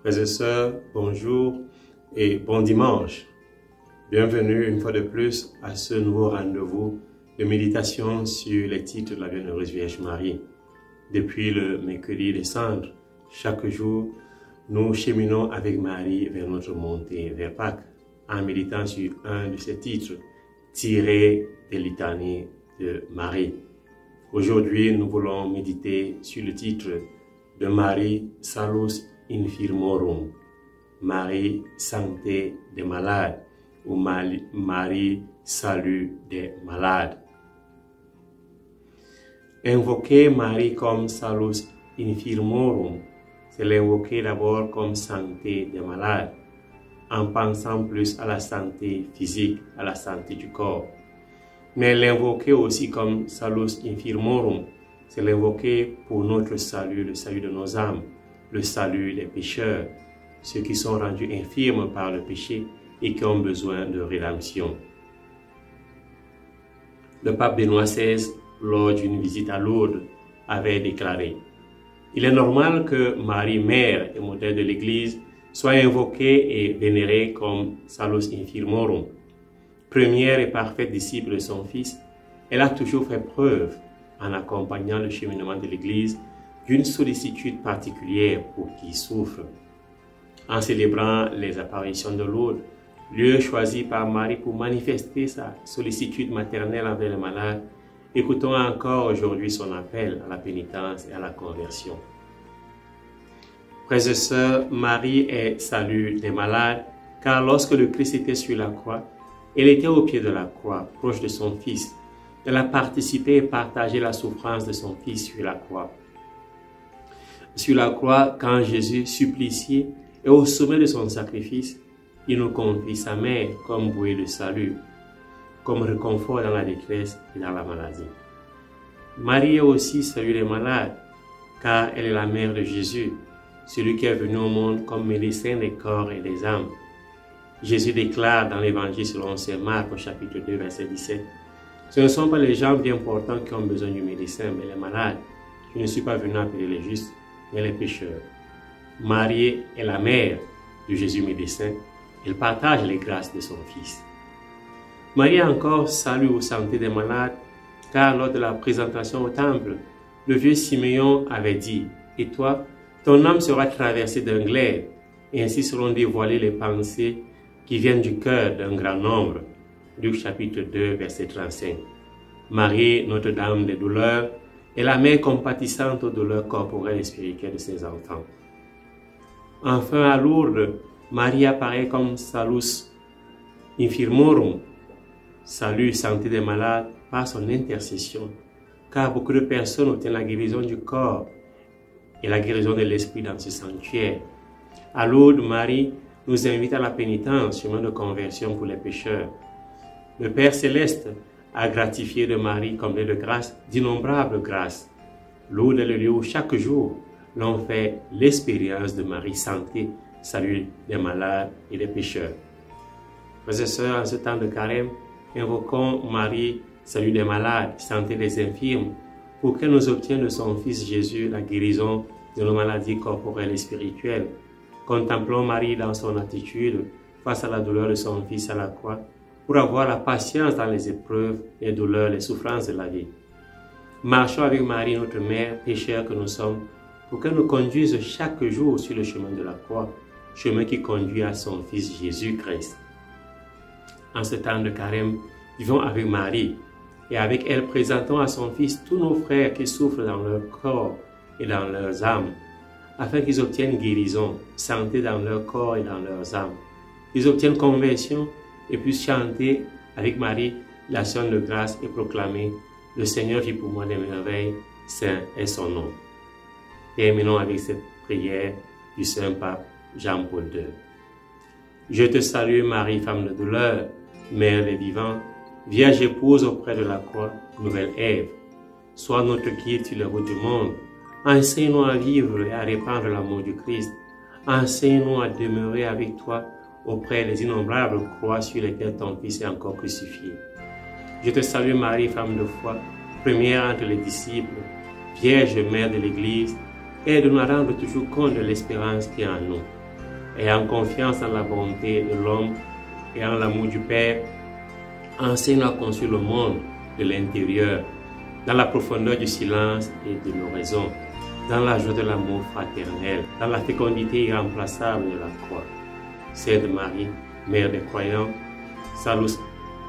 Frères et sœurs, bonjour et bon dimanche. Bienvenue une fois de plus à ce nouveau rendez-vous de méditation sur les titres de la Bienheureuse Vierge Marie. Depuis le mercredi des Cendres, chaque jour, nous cheminons avec Marie vers notre montée vers Pâques, en méditant sur un de ces titres, tirés des litanies de Marie. Aujourd'hui, nous voulons méditer sur le titre de Marie Salus Infirmorum, Marie Santé des malades, ou Marie Salut des malades. Invoquer Marie comme Salus Infirmorum, c'est l'invoquer d'abord comme santé des malades, en pensant plus à la santé physique, à la santé du corps. Mais l'invoquer aussi comme Salus Infirmorum, c'est l'invoquer pour notre salut, le salut de nos âmes, le salut des pécheurs, ceux qui sont rendus infirmes par le péché et qui ont besoin de rédemption. Le pape Benoît XVI, lors d'une visite à Lourdes, avait déclaré: « Il est normal que Marie, mère et modèle de l'Église, soit invoquée et vénérée comme Salus Infirmorum. Première et parfaite disciple de son Fils, elle a toujours fait preuve, en accompagnant le cheminement de l'Église, d'une sollicitude particulière pour qui souffre. En célébrant les apparitions de Lourdes, lieu choisi par Marie pour manifester sa sollicitude maternelle envers les malades, écoutons encore aujourd'hui son appel à la pénitence et à la conversion. Frères et sœurs, Marie est salut des malades, car lorsque le Christ était sur la croix, elle était au pied de la croix, proche de son Fils. Elle a participé et partagé la souffrance de son Fils sur la croix. Sur la croix, quand Jésus, supplicié, est au sommet de son sacrifice, il nous confie sa mère comme bouée de salut, comme réconfort dans la détresse et dans la maladie. Marie est aussi salut des malades, car elle est la mère de Jésus, celui qui est venu au monde comme médecin des corps et des âmes. Jésus déclare dans l'Évangile selon saint Marc au chapitre 2, verset 17, « Ce ne sont pas les gens bien portants qui ont besoin du médecin, mais les malades. Je ne suis pas venu appeler les justes, mais les pécheurs. » Marie est la mère de Jésus médecin. Elle partage les grâces de son Fils. Marie est encore salut aux santé des malades, car lors de la présentation au temple, le vieux Siméon avait dit, « Et toi, ton âme sera traversée d'un glaive, et ainsi seront dévoilées les pensées qui viennent du cœur d'un grand nombre. » Luc chapitre 2, verset 35. Marie, Notre-Dame des douleurs, est la mère compatissante aux douleurs corporelles et spirituelles de ses enfants. Enfin, à Lourdes, Marie apparaît comme Salus Infirmorum, salut, santé des malades, par son intercession, car beaucoup de personnes obtiennent la guérison du corps et la guérison de l'esprit dans ce sanctuaire. À Lourdes, Marie nous invite à la pénitence, chemin de conversion pour les pécheurs. Le Père Céleste a gratifié de Marie comblée de grâce, d'innombrables grâces. Lourdes est le lieu où chaque jour l'on fait l'expérience de Marie santé, salut des malades et des pécheurs. Frères et sœurs, en ce temps de carême, invoquons Marie, salut des malades, santé des infirmes, pour qu'elle nous obtienne de son Fils Jésus la guérison de nos maladies corporelles et spirituelles. Contemplons Marie dans son attitude face à la douleur de son Fils à la croix, pour avoir la patience dans les épreuves, les douleurs, les souffrances de la vie. Marchons avec Marie, notre mère, pécheurs que nous sommes, pour qu'elle nous conduise chaque jour sur le chemin de la croix, chemin qui conduit à son Fils Jésus-Christ. En ce temps de carême, vivons avec Marie, et avec elle présentons à son Fils tous nos frères qui souffrent dans leur corps et dans leurs âmes, afin qu'ils obtiennent guérison, santé dans leur corps et dans leurs âmes. Ils obtiennent conversion et puissent chanter avec Marie l'action de grâce et proclamer « Le Seigneur fit pour moi des merveilles, saint est son nom ». Terminons avec cette prière du Saint-Pape Jean-Paul II. Je te salue Marie, femme de douleur, Mère des vivants, Vierge épouse auprès de la croix, nouvelle Ève. Sois notre guide sur les routes du monde. Enseigne-nous à vivre et à répandre l'amour du Christ. Enseigne-nous à demeurer avec toi auprès des innombrables croix sur lesquelles ton Fils est encore crucifié. Je te salue Marie, femme de foi, première entre les disciples, Vierge Mère de l'Église, aide-nous à rendre toujours compte de l'espérance qui est en nous. ayant confiance en la bonté de l'homme et en l'amour du Père, enseigne à construire le monde de l'intérieur, dans la profondeur du silence et de l'oraison, dans la joie de l'amour fraternel, dans la fécondité irremplaçable de la croix. Sainte Marie, Mère des croyants, Salus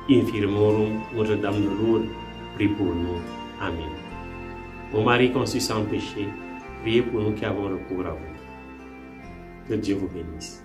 Infirmorum, Notre-Dame de Lourdes, prie pour nous. Amen. Ô Marie conçue sans péché, priez pour nous qui avons recours à vous. Que Dieu vous bénisse.